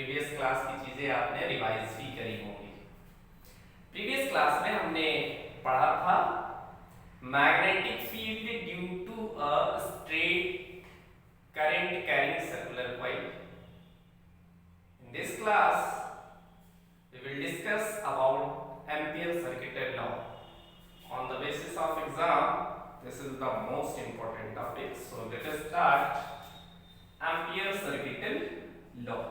Previous class की चीजें आपने रिवाइज भी करी होंगी। प्रीवियस क्लास में हमने पढ़ा था magnetic field due to a straight current carrying circular coil. In this class we will discuss about Ampere circuit law. On the basis of exam, this is the most important topic. So let us start Ampere circuit law.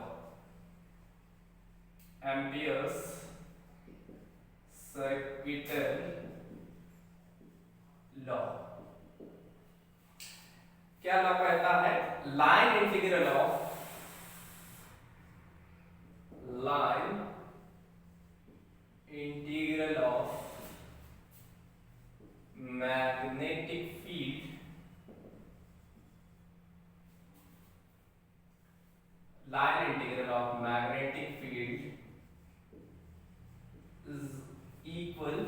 Ampere's circuit law क्या law कहता है? Line integral of magnetic field is equal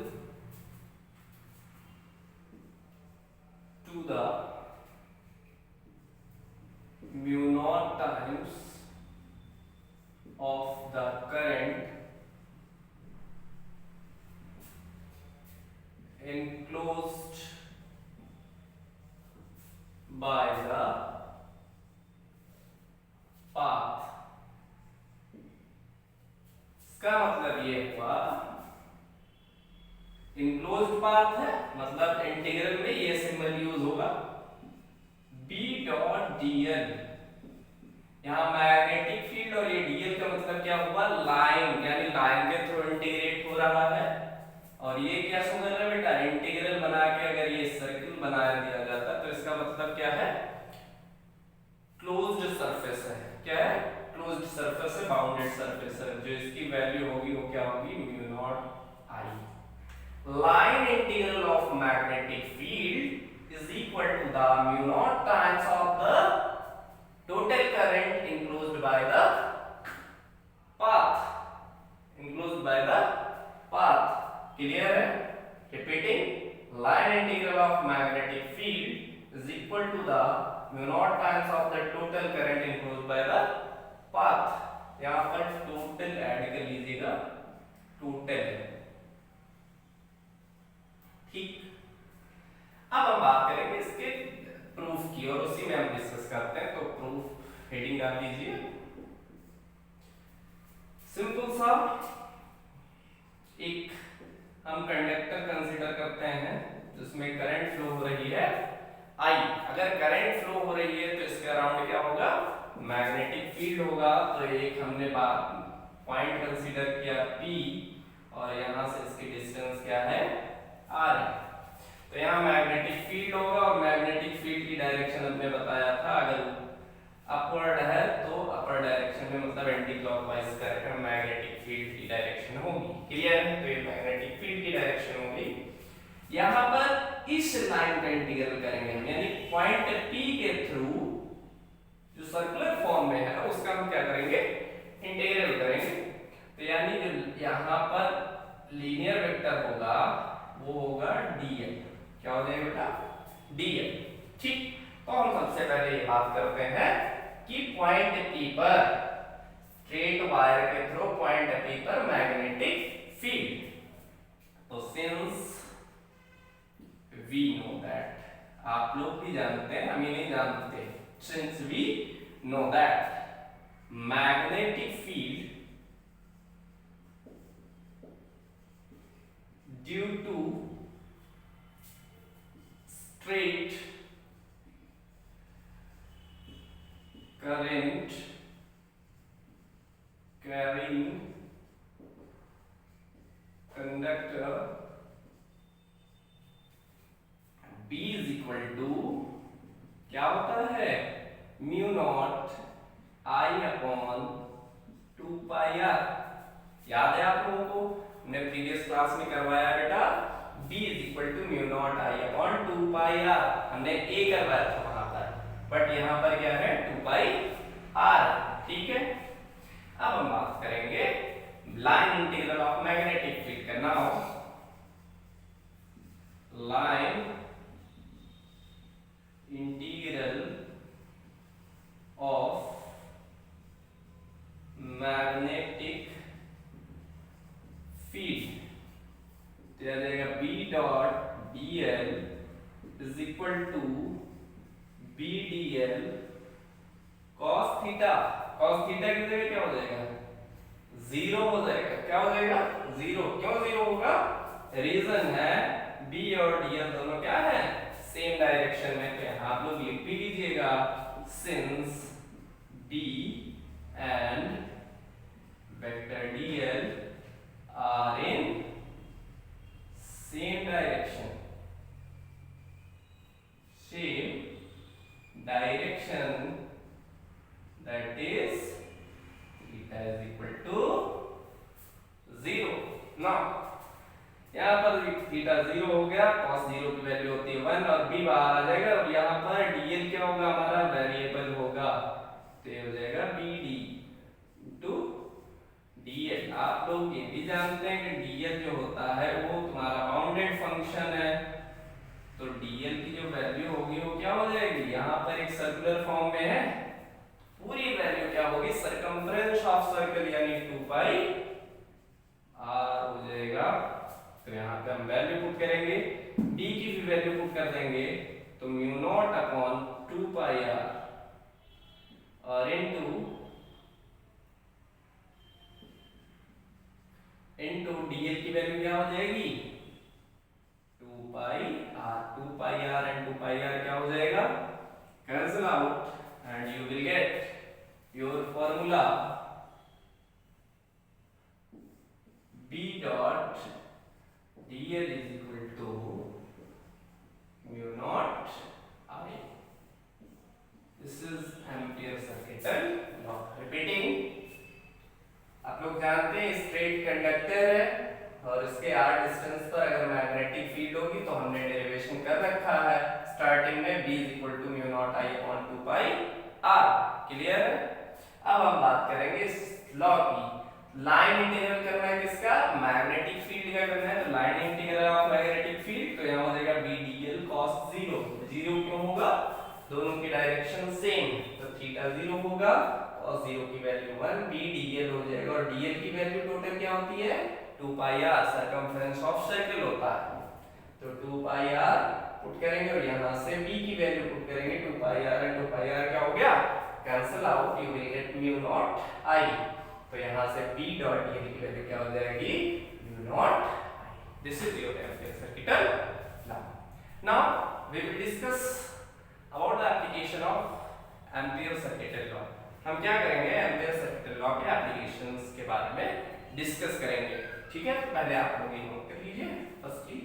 to the mu naught times of the current enclosed by the path। इसका मतलब ये हुआ enclosed path है, मतलब integral में ये सिंबल यूज होगा B डॉट dl। यहाँ मैग्नेटिक फील्ड और ये dl का मतलब क्या हुआ? लाइन, यानी लाइन के थ्रू इंटीग्रेट हो रहा है। और ये क्या समझ रहे बेटा? इंटीग्रल बना के अगर ये सर्किल बना दिया जाता तो इसका मतलब क्या है? क्लोज्ड सरफेस है। क्या है? क्लोज्ड सरफेस है, बाउंडेड सरफेस है। जो इसकी वैल्यू होगी वो क्या होगी? Mu naught I. Line integral of magnetic field is equal to the mu naught times of the total current enclosed by the path। enclosed by the path। Clear है? Repeating, line integral of magnetic field is equal to the mu naught times of the total current enclosed by the path। यहाँ पर total add कर लीजिएगा, total। ठीक, अब हम बात करेंगे इसके प्रूफ की और उसी में हम डिस्कस करते हैं। तो प्रूफ हेडिंग डाल लीजिए, सिंपल सा एक हम कंडक्टर कंसीडर करते हैं जिसमें करंट फ्लो हो रही है I। अगर करंट फ्लो हो रही है तो इसके अराउंड क्या होगा? मैग्नेटिक फील्ड होगा। तो एक हमने बात पॉइंट कंसीडर किया P और यहां से इसकी डिस्टेंस क्या है? R है। तो यहाँ मैग्नेटिक फील्ड होगा और मैग्नेटिक फील्ड की डायरेक्शन हमने बताया था, अगर अपवर्ड है तो अपर डायरेक्शन में मतलब एंटी क्लॉकवाइज करके मैग्नेटिक फील्ड की डायरेक्शन होगी। क्लियर है? तो ये मैग्नेटिक फील्ड की डायरेक्शन होगी। यहाँ पर इस लाइन का इंटीग्रल करेंगे हम, यानी पॉइंट P के थ्रू जो सर्कुलर फॉर्म में है उसका हम क्या करेंगे? इंटीग्रल करेंगे। तो यानी जो यहाँ पर लीनियर वेक्टर होगा वो होगा dl। क्या हो जाएगा बेटा? dl। ठीक, तो हम सबसे पहले ये बात करते हैं कि पॉइंट P पर स्ट्रेट वायर के थ्रू पॉइंट P पर मैग्नेटिक फील्ड। तो सिंस वी नो दैट, आप लोग भी जानते हैं, हम ही नहीं जानते। Since we know that magnetic field due to straight current carrying conductor B is equal to क्या होता है? Mu naught I upon 2 pi r। याद है आप लोगों को? हमने प्रीवियस क्लास में करवाया बेटा B is equal to mu naught I upon 2 pi r। हमने A करवाया था वहां पर, बट यहाँ पर क्या है? 2 पाई r। ठीक है, अब हम बात करेंगे line integral of magnetic field का। Now line integral of magnetic field, तो आ जाएगा B dot dl is equal to B dl cos theta. cos theta की जगह क्या हो जाएगा, जीरो हो जाएगा। क्या हो जाएगा, जीरो। क्यों जीरो होगा, रीजन है B और dl दोनों क्या है, सेम डायरेक्शन में। तो यहाँ आप लोग लिख भी लीजिएगा, since B and vector dl are in same direction, that is theta is equal to zero। now यहाँ पर थीटा जीरो हो गया, cos जीरो की वैल्यू होती है 1 और b बाहर आ जाएगा। और यहाँ पर dl क्या होगा, हमारा वेरिएबल होगा, तो ये हो जाएगा bd टू dl। आप लोग ये भी जानते हैं कि dl जो होता है वो तुम्हारा बाउंडेड फंक्शन है, तो dl की जो वैल्यू होगी वो क्या हो जाएगी, यहाँ पर एक सर्कुलर फॉर्म में है, पूरी वैल्यू क्या होगी, सरकमफ्रेंस ऑफ सर्कल यानी 2 पाई r हो जाएगा। तो यहाँ पे हम वैल्यू पुट करेंगे, d की भी वैल्यू पुट कर देंगे, तो mu naught upon 2 pi r और इनटू dl की वैल्यू क्या हो जाएगी, 2 पाई r। 2 पाई r एंड 2 पाई r क्या हो जाएगा, cancel out and you will get your formula b dot dl is equal to mu naught I। This is Ampere circuital law। Repeating, आप लोग जानते हैं स्ट्रेट कंडक्टर है और इसके r डिस्टेंस पर अगर मैग्नेटिक फील्ड होगी तो हमने डेरिवेशन कर रखा है स्टार्टिंग में, b is equal to mu naught I upon 2 pi r। Clear है। अब हम बात करेंगे इस लॉ की, लाइन इंटीग्रल करना है किसका, मैग्नेटिक फील्ड का करना है, तो line integral of magnetic field, तो यहाँ हो जाएगा b dl cos 0। जीरो क्यों होगा, दोनों की डायरेक्शन सेम, तो थीटा 0 होगा, cos 0 की वैल्यू 1, b dl हो जाएगा। और dl की वैल्यू टोटल क्या होती है, 2 pi r, circumference of circle होता है, तो 2 पाई r पुट करेंगे और यहाँ से b की वैल्यू पुट करेंगे, 2 पाई r एंड 2 पाई r क्या हो गया, cancel out, you will get mu naught I। तो यहाँ से b डॉट dl की वैल्यू क्या हो जाएगी, mu naught I। This is your Ampere circuital law. Now we will discuss about the application of Ampere circuital law. हम क्या करेंगे, एम्पियर सर्किटल लॉ के एप्लीकेशंस के बारे में डिस्कस करेंगे। ठीक है, पहले आप लोग ये नोट कर लीजिए। Firstly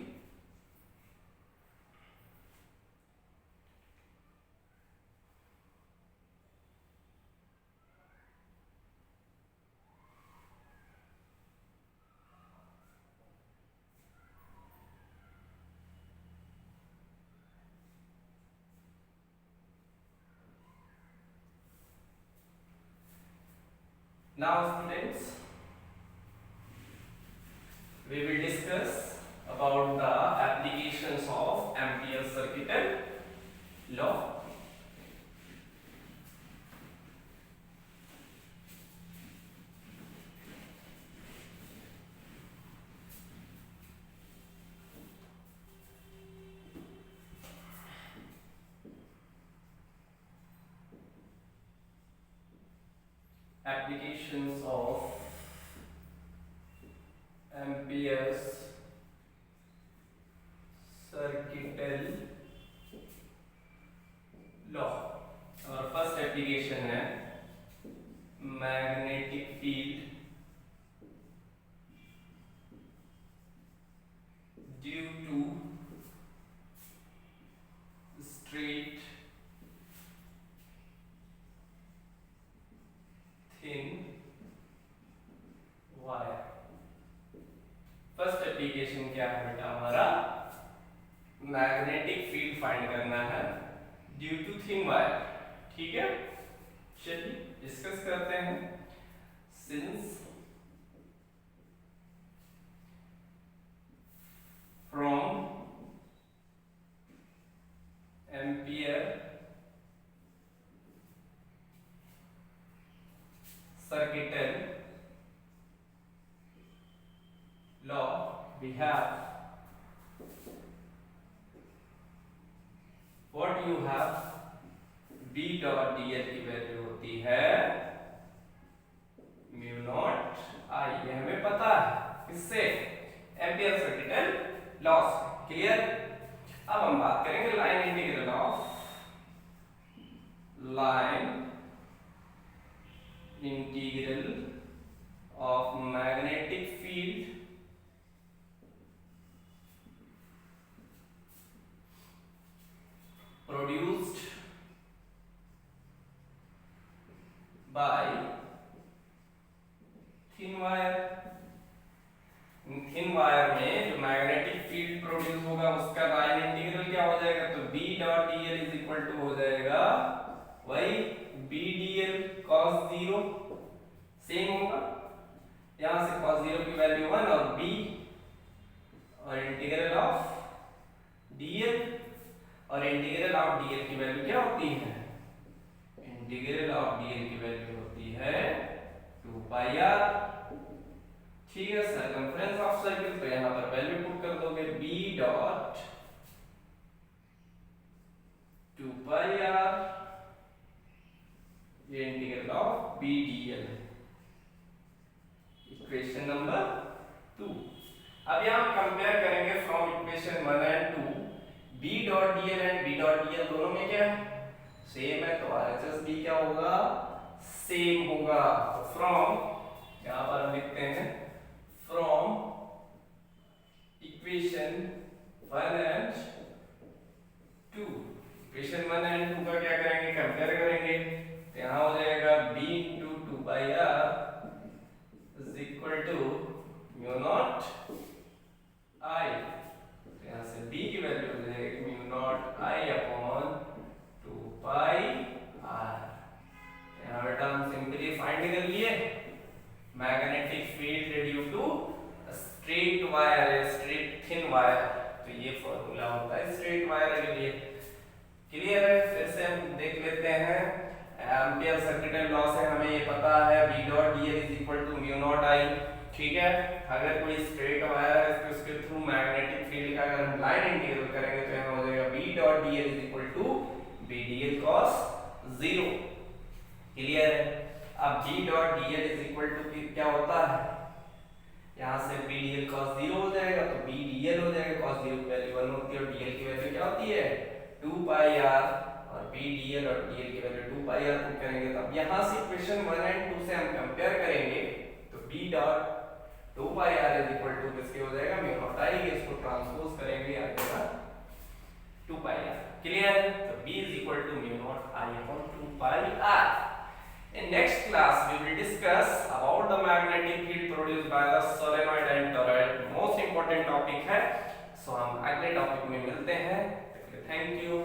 now students we will discuss about the applications of ampere circuital law। applications of Ampere's circuital law। और फर्स्ट एप्लीकेशन है magnetic field due to straight thin wire. First application क्या है बेटा हमारा, मैग्नेटिक फील्ड फाइंड करना है due to thin wire. ठीक है, चलिए डिस्कस करते हैं। Since from ampere circuital we have what you have B dot dl की वैल्यू होती है म्यू नॉट आई, ये हमें पता है किससे, एम्पियर सर्किटल लॉ से। क्लियर। अब हम बात करेंगे line integral of magnetic field produced by thin wire। Thin wire में जो मैग्नेटिक फील्ड प्रोड्यूस होगा उसका लाइन इंटीग्रल क्या हो जाएगा, तो B dot dl is equal to हो जाएगा वही B dl cos 0, सेम होगा, यहां से cos 0 की वैल्यू 1 और B और इंटीग्रल ऑफ dl, और इंटीग्रल ऑफ dl की वैल्यू क्या होती है, इंटीग्रल ऑफ dl की वैल्यू होती है 2 पाई r। ठीक है, सर्कमफ्रेंस ऑफ सर्किल, तो यहां पर वैल्यू पुट कर दोगे b डॉट 2 पाई r, ये integral of b dl, equation number 2। अब यहां हम कंपेयर करेंगे from equation 1 and 2, b dot dl and b dot dl दोनों में क्या है, सेम है, तो RHS b क्या होगा, सेम होगा। तो फ्रॉम, यहां पर हम लिखते हैं from equation 1 and 2, equation 1 and 2 का क्या करेंगे, कंपेयर करेंगे, तो यहां हो जाएगा b into 2 pi r is equal to mu naught i, तो यहां से b की वैल्यू हो जाएगी mu naught i upon 2 pi r। यहां बेटा हम सिंपली फाइंड कर लिए magnetic field due to straight wire, straight thin wire, तो ये फॉर्मूला होता है स्ट्रेट वायर के लिए। क्लियर है। फिर से हम देख लेते हैं, एम्पियर सर्किटल लॉ से हमें ये पता है b dot dl is equal to mu naught i। ठीक है, अगर कोई स्ट्रेट वायर है तो उसके थ्रू मैग्नेटिक फील्ड का अगर हम लाइन इंटीग्रल करेंगे तो यहां हो जाएगा b dot dl is equal to b dl cos 0। Clear है। अब b dot dl is equal to क्या होता है, यहां से b dl cos 0 हो जाएगा, तो b dl हो जाएगा, cos 0 की वैल्यू 1 होती है और dl की वैल्यू क्या होती है 2 पाई r, और b dl और dl की वैल्यू 2 पाई r पुट करेंगे। तो अब यहां से इक्वेशन 1 एंड 2 से हम कंपेयर करेंगे, तो b dot 2 pi r is equal to किसके हो जाएगा, म्यू नॉट i, इसको ट्रांसपोज करेंगे आ जाएगा 2 पाई r। क्लियर है। तो b is equal to mu naught i upon 2 pi r। In next class we will discuss about the magnetic field produced by the solenoid and toroid, most important topic है। So हम अगले topic में मिलते हैं। Thank you।